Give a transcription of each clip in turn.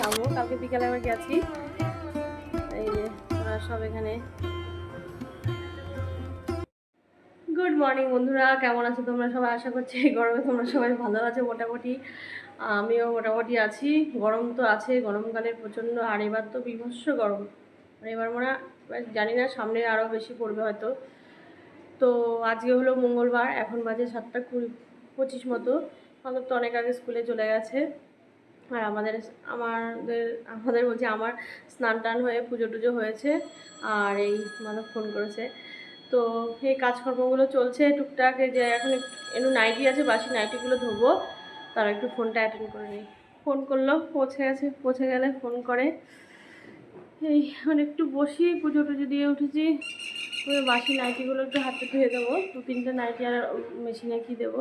যাবো, কালকে বিকালে আবার গেছি। এই যে ওরা সব এখানে। গুড মর্নিং বন্ধুরা, কেমন আছো তোমরা সবাই? আশা করছি এই গরমে তোমরা সবাই ভালো আছো মোটামুটি। আমিও মোটামুটি আছি। গরম তো আছে, গরমকালে প্রচণ্ড। আর এবার তো বিভৎস গরম। আর এবার মনে হয় জানি না, সামনে আরও বেশি পড়বে হয়তো। তো আজকে হলো মঙ্গলবার, এখন বাজে 7:25 মতো। আমাদের তো অনেক আগে স্কুলে চলে গেছে। আর আমাদের আমাদের আমাদের বলছে আমার স্নান টান হয়ে পুজো টুজো হয়েছে। আর এই মানব ফোন করেছে, তো এই কাজকর্মগুলো চলছে টুকটাক। এই যে এখন একটু নাইটি আছে, বাসি নাইটিগুলো ধোবো, তারা একটু ফোনটা অ্যাটেন্ড করে নিই। ফোন করলো, পৌঁছে গেছে, পৌঁছে গেলে ফোন করে। এই এখন একটু বসি, পুজো টুজো দিয়ে উঠেছি। বাসি নাইটিগুলো একটু হাতে ধুয়ে দেবো, 2-3টে নাইটি আর মেশিনে কি দেবো।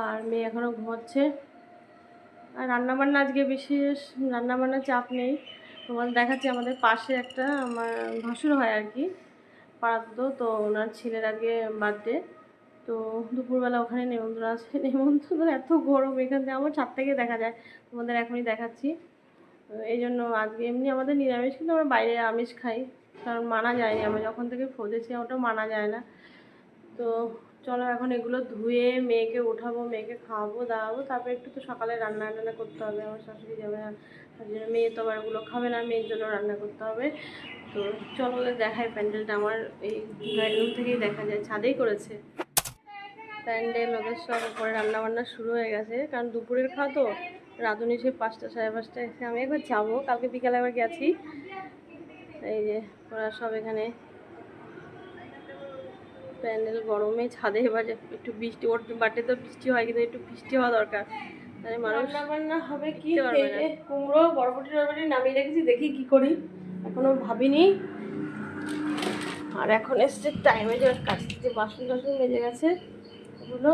আর মেয়ে এখনও ঘুমোচ্ছে। আর রান্নাবান্না আজকে বিশেষ রান্নাবান্নার চাপ নেই। তোমাদের দেখাচ্ছি, আমাদের পাশে একটা আমার ভাসুর হয় আর কি, পাড়াতো, তো ওনার ছেলের আগে বার্থডে। তো দুপুরবেলা ওখানে নেমন্ত্রণ আছে। নেমন্ত্রণ এত গরম, এখান থেকে আমার ছাদ থেকে দেখা যায়, তোমাদের এখনই দেখাচ্ছি। এই জন্য আজকে এমনি আমাদের নিরামিষ, কিন্তু আমরা বাইরে আমিষ খাই, কারণ মানা যায়নি। আমরা যখন থেকে ফৌজেছি ওটা মানা যায় না। তো চলো এখন এগুলো ধুয়ে মেয়েকে উঠাবো, মেয়েকে খাওয়াবো দাওয়াবো, তারপরে একটু তো সকালে রান্না টান্না করতে হবে। আমার শাশুড়ি যাবে না, তার জন্য মেয়ে তো আবার ওগুলো খাবে না, মেয়ের জন্য রান্না করতে হবে। তো চলো দেখাই প্যান্ডেলটা। আমার এই ড্রয়িং রুম থেকেই দেখা যায়, ছাদেই করেছে প্যান্ডেল। ওদের সব উপরে রান্নাবান্না শুরু হয়ে গেছে, কারণ দুপুরের খাওয়া তো। রাঁধুনি সে 5টা 5:30 এসে আমি একবার যাবো, কালকে বিকালে আবার গেছি। এই যে ওরা সব এখানে। প্যান্ডেল গরমে ছাদে এবার একটু বৃষ্টি, ওর বাড়িতে তো বৃষ্টি হয়, কিন্তু একটু বৃষ্টি হওয়া দরকার, তাই মানুষ রান্না হবে কি। কুমড়ো বরবটি নামিয়ে রেখেছি, দেখি কি করি, এখনো ভাবিনি। আর এখন এসছে টাইমে যে কাজ, যে বাসন টাসন মেজে গেছে ওগুলো,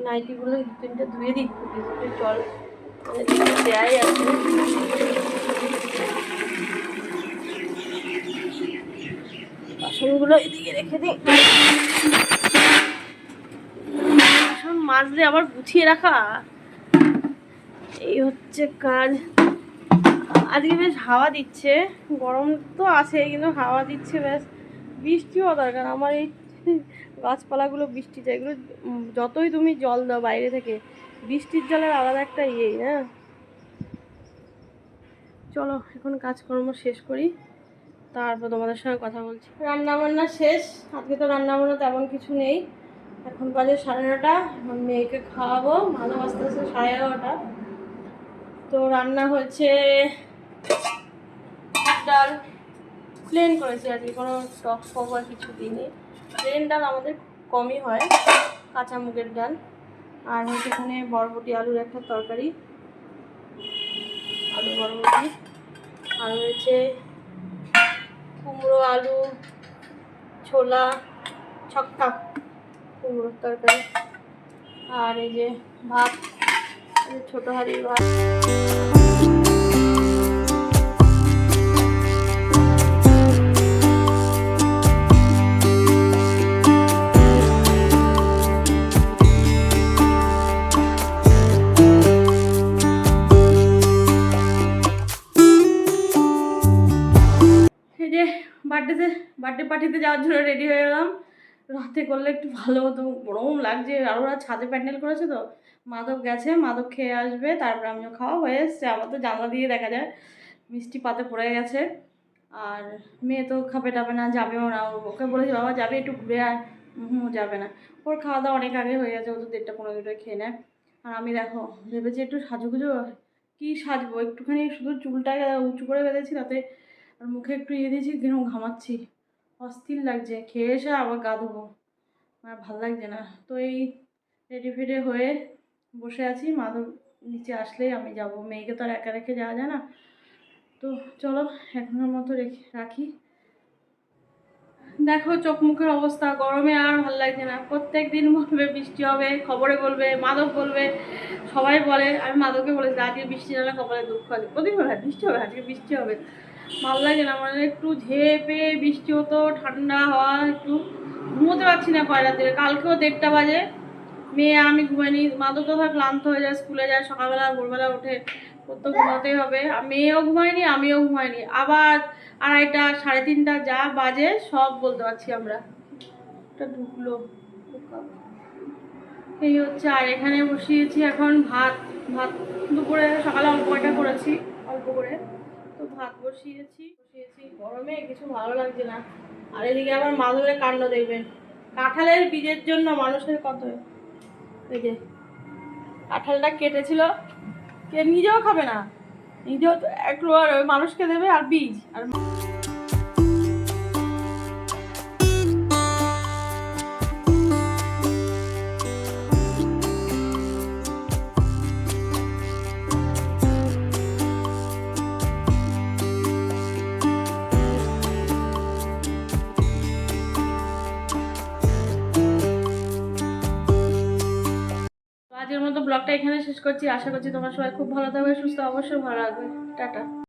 নাইটিগুলো 2-3টে ধুয়ে দিই, জল মানে দেয়াই আছে। বাসনগুলো এদিকে রেখে দিই, বাসন মাজলে আবার গুছিয়ে রাখা, এই হচ্ছে কাজ। আজকে বেশ হাওয়া দিচ্ছে, গরম তো আছে কিন্তু হাওয়া দিচ্ছে বেশ। বৃষ্টিও দরকার, আমার এই গাছপালাগুলো বৃষ্টি চাই। এগুলো যতই তুমি জল দাও বাইরে থেকে, বৃষ্টির জলের আলাদা একটা ইয়েই না। চলো এখন কাজকর্ম শেষ করি, তারপর তোমাদের সঙ্গে কথা বলছি। রান্নাবান্না শেষ, আজকে তো রান্নাবান্না তেমন কিছু নেই। এখন বাজে 9:30, এখন মেয়েকে খাওয়াবো, ভালো আস্তে আস্তে 11:30। তো রান্না হয়েছে ডাল, প্লেন করেছি আজকে, কোনো টক ফক আর কিছু দিইনি। প্লেন ডাল আমাদের কমই হয়, কাঁচা মুগের ডাল। আর হচ্ছে এখানে বরবটি আলুর একটা তরকারি, আলু বরবটি। আর হয়েছে কুমড়ো আলু ছোলা ছক্কা, কুমড়োর তরকারি। আর এই যে ভাত, ছোটো হাঁড়ির ভাত। বার্থডে পার্টিতে যাওয়ার জন্য রেডি হয়ে গেলাম। রাতে করলে একটু ভালো হতো, গরম লাগছে। আর ওরা ছাদে প্যান্ডেল করেছে তো, মাদক গেছে, মাদক খেয়ে আসবে, তারপরে আমিও খাওয়া হয়ে এসছে। আমার তো জানলা দিয়ে দেখা যায়, মিষ্টি পাতে পড়ে গেছে। আর মেয়ে তো খাবে টাবে না, যাবেও না। ওকে বলেছি বাবা যাবে একটু ঘুরে আর, যাবে না। ওর খাওয়া দাওয়া অনেক আগে হয়ে গেছে, ও তো 1:30-15 খেয়ে নেয়। আর আমি দেখো ভেবেছি একটু সাজুগুজো, কী সাজবো, একটুখানি শুধু চুলটাকে উঁচু করে বেঁধেছি, তাতে আর মুখে একটু ইয়ে দিয়েছি, কেন ঘামাচ্ছি, অস্থির লাগছে। খেয়ে এসে আবার গা ধোবো, আর ভাল লাগছে না। তো এই রেডি ফেডি হয়ে বসে আছি, মাদুর নিচে আসলেই আমি যাব। মেয়েকে তো আর একা রেখে যাওয়া যায় না। তো চলো এখনের মতো রাখি। দেখো চোখ মুখের অবস্থা, গরমে আর ভাল লাগছে না। প্রত্যেক দিন বলবে বৃষ্টি হবে, খবরে বলবে, মাদক বলবে, সবাই বলে। আমি মাদককে বলেছি আজকে বৃষ্টি নাহলে কপালে দুঃখ আছে, প্রতিদিন বলে বৃষ্টি হবে, আজকে বৃষ্টি হবে। ভাল লাগে না, মানে একটু ঝেপে বৃষ্টি হতো, ঠান্ডা হওয়া, একটু ঘুমোতে পারছি না কয়রাত দিলে। কালকেও 1:30 বাজে, মেয়ে আমি ঘুমাইনি। মাদক তো ক্লান্ত হয়ে যায়, স্কুলে যায় সকালবেলা, ভোরবেলা ওঠে, ওর তো ঘুমাতেই হবে, মেয়েও ঘুমায়নি আমিও ঘুমাইনি, আবার 2:30 3:30 যা বাজে সব বলতে পারছি আমরা। এটা ঢুকলো, এই হচ্ছে। আর এখানে বসিয়েছি এখন ভাত। ভাত দুপুরে সকালে অল্প কয়টা করেছি, অল্প করে, তো ভাত বসিয়েছি। গরমে কিছু ভালো লাগছে না। আর এদিকে আবার মাদুরের কাণ্ড দেখবেন, কাঁঠালের বীজের জন্য মানুষের কত, এই যে কাঁঠালটা কেটেছিল, কে নিজেও খাবে না, নিজেও একটু আর মানুষকে দেবে, আর বীজ আর আজকের মতো ব্লগটা এখানে শেষ করছি। আশা করছি তোমরা সবাই খুব ভালো থাকবে, সুস্থ, অবশ্যই ভালো লাগবে। টাটা।